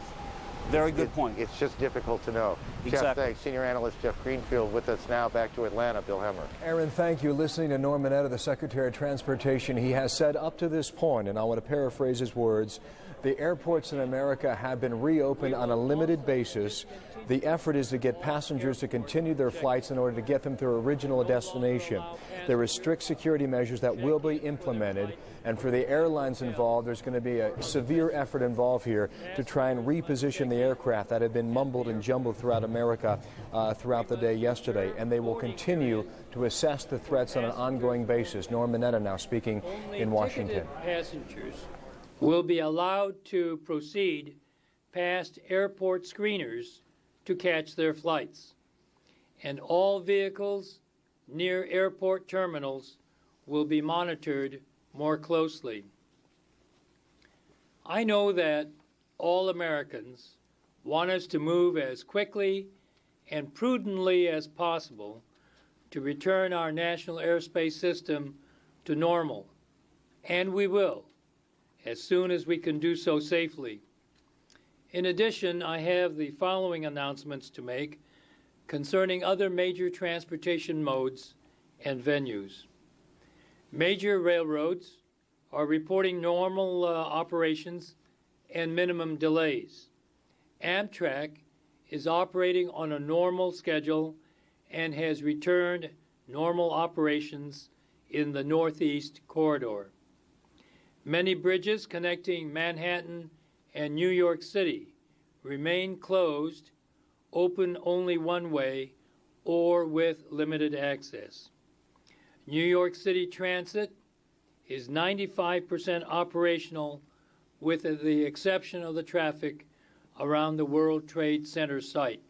Very good point. It's just difficult to know. Exactly. Jeff, thanks. Senior analyst Jeff Greenfield with us now. Back to Atlanta, Bill Hemmer. Aaron, thank you. Listening to Norm Mineta, the Secretary of Transportation, he has said up to this point, and I want to paraphrase his words, the airports in America have been reopened on a limited basis. The effort is to get passengers to continue their flights in order to get them to their original destination. There are strict security measures that will be implemented, and for the airlines involved, there's going to be a severe effort involved here to try and reposition the aircraft that have been mumbled and jumbled throughout America throughout the day yesterday, and they will continue to assess the threats on an ongoing basis. Norm Mineta now speaking in Washington. Passengers will be allowed to proceed past airport screeners to catch their flights, and all vehicles near airport terminals will be monitored more closely. I know that all Americans want us to move as quickly and prudently as possible to return our national airspace system to normal, and we will, as soon as we can do so safely. In addition, I have the following announcements to make concerning other major transportation modes and venues. Major railroads are reporting normal operations and minimum delays. Amtrak is operating on a normal schedule and has returned normal operations in the Northeast Corridor. Many bridges connecting Manhattan and New York City remain closed, open only one way, or with limited access. New York City Transit is 95% operational, with the exception of the traffic around the World Trade Center site.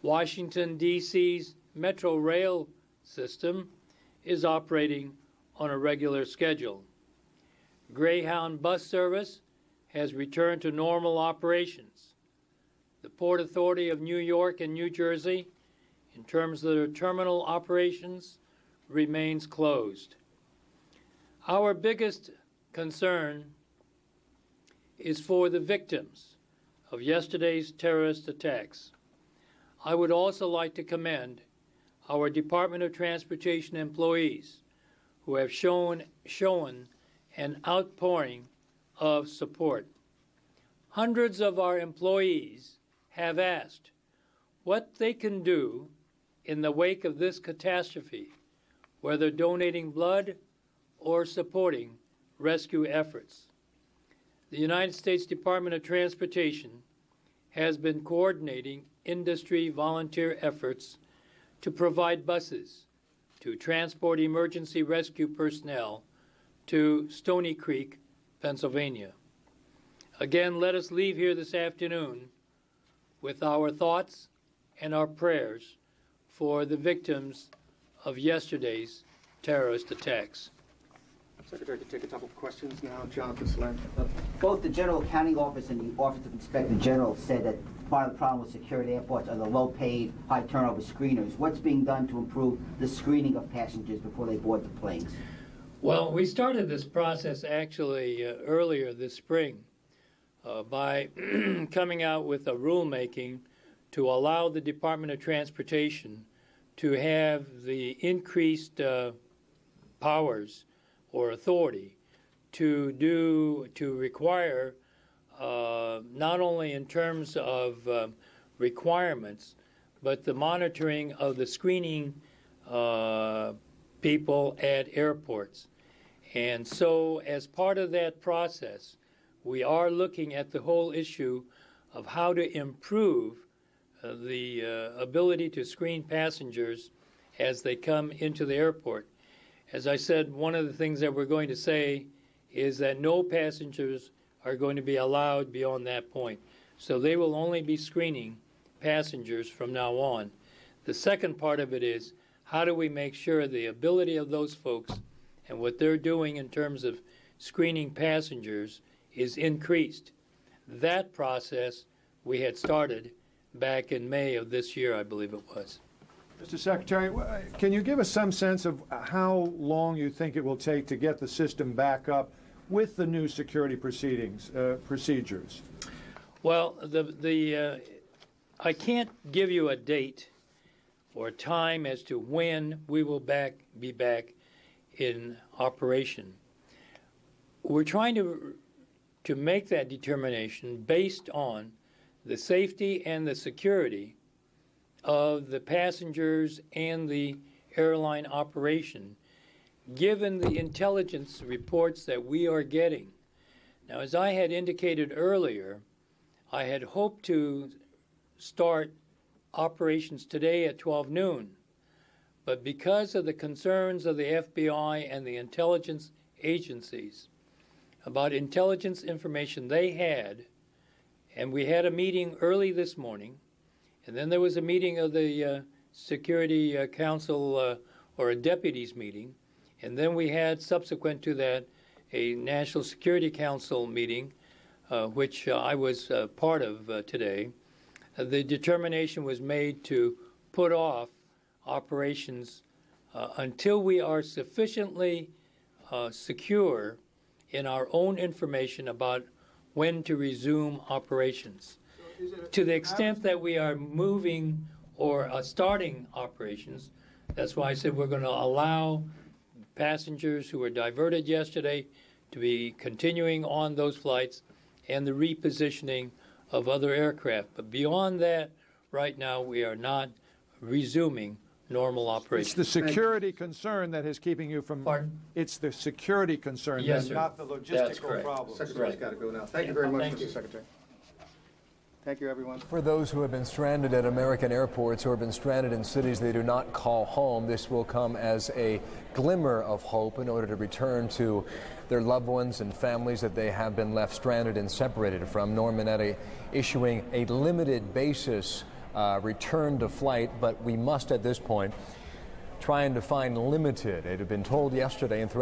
Washington, D.C.'s Metro Rail system is operating on a regular schedule. Greyhound bus service has returned to normal operations. The Port Authority of New York and New Jersey, in terms of their terminal operations, remains closed. Our biggest concern is for the victims of yesterday's terrorist attacks. I would also like to commend our Department of Transportation employees who have shown an outpouring of support. Hundreds of our employees have asked what they can do in the wake of this catastrophe, whether donating blood or supporting rescue efforts. The United States Department of Transportation has been coordinating industry volunteer efforts to provide buses to transport emergency rescue personnel to Stony Creek, Pennsylvania. Again, let us leave here this afternoon with our thoughts and our prayers for the victims of yesterday's terrorist attacks. Secretary, to take a couple of questions now. Jonathan Slent. Both the General Accounting Office and the Office of Inspector General said that part of the problem with secured airports are the low-paid, high-turnover screeners. What's being done to improve the screening of passengers before they board the planes? Well, we started this process actually earlier this spring by coming out with a rulemaking to allow the Department of Transportation to have the increased powers or authority to require not only in terms of requirements, but the monitoring of the screening people at airports. And so as part of that process, we are looking at the whole issue of how to improve the ability to screen passengers as they come into the airport. As I said, one of the things that we're going to say is that no passengers are going to be allowed beyond that point. So they will only be screening passengers from now on. The second part of it is, how do we make sure the ability of those folks and what they're doing in terms of screening passengers is increased? That process we had started back in May of this year, I believe it was. Mr. Secretary, can you give us some sense of how long you think it will take to get the system back up with the new security procedures? Well, I can't give you a date or a time as to when we will be back in operation. We're trying to make that determination based on the safety and the security of the passengers and the airline operation, given the intelligence reports that we are getting. Now, as I had indicated earlier, I had hoped to start operations today at 12 noon, but because of the concerns of the FBI and the intelligence agencies about intelligence information they had, and we had a meeting early this morning, and then there was a meeting of the Security Council or a deputies meeting, and then we had, subsequent to that, a National Security Council meeting, which I was part of today. The determination was made to put off operations until we are sufficiently secure in our own information about when to resume operations. To the extent that we are moving or starting operations, that's why I said we're going to allow passengers who were diverted yesterday to be continuing on those flights and the repositioning of other aircraft. But beyond that, right now, we are not resuming normal operations. It's the security concern that is keeping you from... Pardon? It's the security concern, Yes, then, sir. not the That's logistical correct. problem. Secretary's got to go now. Thank you very much, Thank you. Mr. Secretary. Thank you, everyone. For those who have been stranded at American airports or have been stranded in cities they do not call home, this will come as a glimmer of hope in order to return to their loved ones and families that they have been left stranded and separated from. Norm Minetti issuing a limited basis return to flight, but we must at this point try and define limited. It had been told yesterday and throughout